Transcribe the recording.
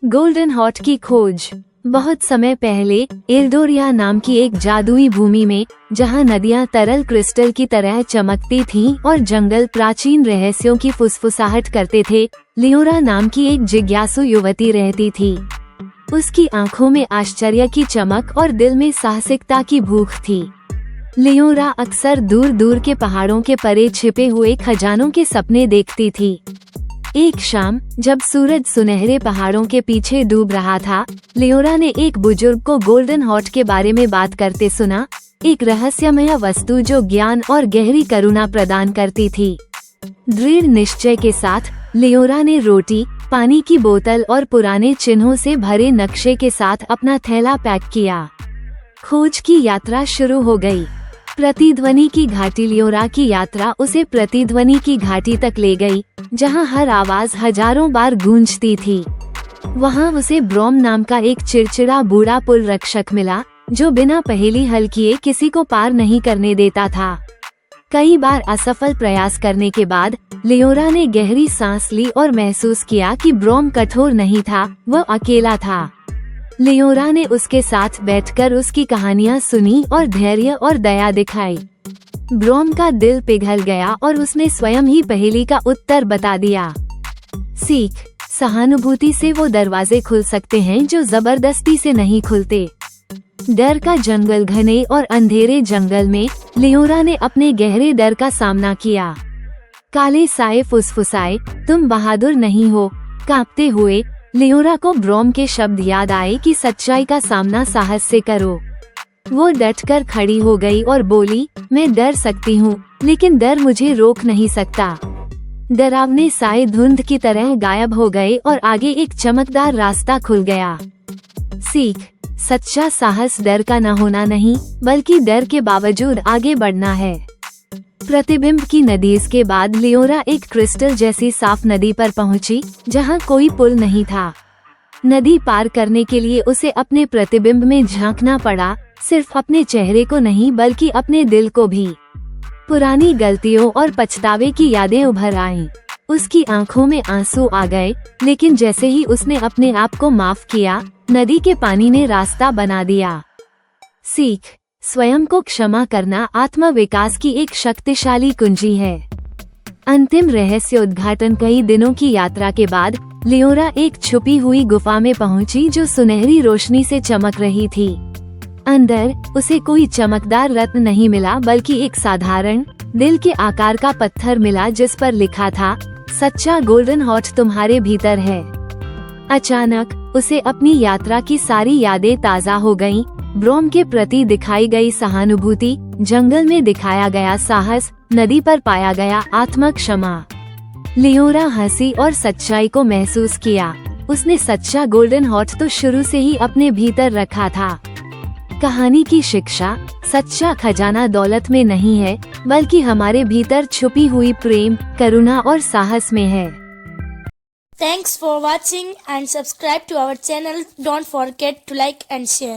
Golden हॉर्ट की खोज। बहुत समय पहले एल्डोरिया नाम की एक जादुई भूमि में, जहां नदियां तरल क्रिस्टल की तरह चमकती थीं और जंगल प्राचीन रहस्यों की फुसफुसाहट करते थे, लियोरा नाम की एक जिज्ञासु युवती रहती थी। उसकी आंखों में आश्चर्य की चमक और दिल में साहसिकता की भूख थी। लियोरा अक्सर दूर दूर के पहाड़ों के परे छिपे हुए खजानों के सपने देखती थी। एक शाम जब सूरज सुनहरे पहाड़ों के पीछे डूब रहा था, लियोरा ने एक बुजुर्ग को गोल्डन हॉर्ट के बारे में बात करते सुना, एक रहस्यमय वस्तु जो ज्ञान और गहरी करुणा प्रदान करती थी। दृढ़ निश्चय के साथ लियोरा ने रोटी, पानी की बोतल और पुराने चिन्हों से भरे नक्शे के साथ अपना थैला पैक किया। खोज की यात्रा शुरू हो गई। प्रतिध्वनि की घाटी। लियोरा की यात्रा उसे प्रतिध्वनि की घाटी तक ले गई, जहां हर आवाज हजारों बार गूंजती थी। वहां उसे ब्रोम नाम का एक चिड़चिड़ा बूढ़ा पुल रक्षक मिला, जो बिना पहेली हल किए किसी को पार नहीं करने देता था। कई बार असफल प्रयास करने के बाद लियोरा ने गहरी सांस ली और महसूस किया कि ब्रोम कठोर नहीं था, वह अकेला था। लियोरा ने उसके साथ बैठकर उसकी कहानियां सुनी और धैर्य और दया दिखाई। ब्रोम का दिल पिघल गया और उसने स्वयं ही पहेली का उत्तर बता दिया। सीख। सहानुभूति से वो दरवाजे खुल सकते हैं जो जबरदस्ती से नहीं खुलते। डर का जंगल। घने और अंधेरे जंगल में लियोरा ने अपने गहरे डर का सामना किया। काले साए फुसफुसाए, तुम बहादुर नहीं हो। कांपते हुए लियोरा को ब्रोम के शब्द याद आए कि सच्चाई का सामना साहस से करो। वो डटकर खड़ी हो गई और बोली, मैं डर सकती हूँ, लेकिन डर मुझे रोक नहीं सकता। डरावने साए धुंध की तरह गायब हो गए और आगे एक चमकदार रास्ता खुल गया। सीख। सच्चा साहस डर का न होना नहीं, बल्कि डर के बावजूद आगे बढ़ना है। प्रतिबिंब की नदी। इसके बाद लियोरा एक क्रिस्टल जैसी साफ नदी पर पहुंची, जहां कोई पुल नहीं था। नदी पार करने के लिए उसे अपने प्रतिबिंब में झांकना पड़ा, सिर्फ अपने चेहरे को नहीं बल्कि अपने दिल को भी। पुरानी गलतियों और पछतावे की यादें उभर आईं। उसकी आंखों में आंसू आ गए, लेकिन जैसे ही उसने अपने आप को माफ किया, नदी के पानी ने रास्ता बना दिया। सीख। स्वयं को क्षमा करना आत्म विकास की एक शक्तिशाली कुंजी है। अंतिम रहस्य उद्घाटन। कई दिनों की यात्रा के बाद लियोरा एक छुपी हुई गुफा में पहुंची, जो सुनहरी रोशनी से चमक रही थी। अंदर उसे कोई चमकदार रत्न नहीं मिला, बल्कि एक साधारण दिल के आकार का पत्थर मिला, जिस पर लिखा था, सच्चा गोल्डन हॉर्ट तुम्हारे भीतर है। अचानक उसे अपनी यात्रा की सारी यादें ताजा हो गईं। ब्रोम के प्रति दिखाई गई सहानुभूति, जंगल में दिखाया गया साहस, नदी पर पाया गया आत्म क्षमा। लियोरा हंसी और सच्चाई को महसूस किया। उसने सच्चा गोल्डन हॉर्ट तो शुरू से ही अपने भीतर रखा था। कहानी की शिक्षा। सच्चा खजाना दौलत में नहीं है, बल्कि हमारे भीतर छुपी हुई प्रेम, करुणा और साहस में है। Thanks for watching and subscribe to our channel. Don't forget to like and share.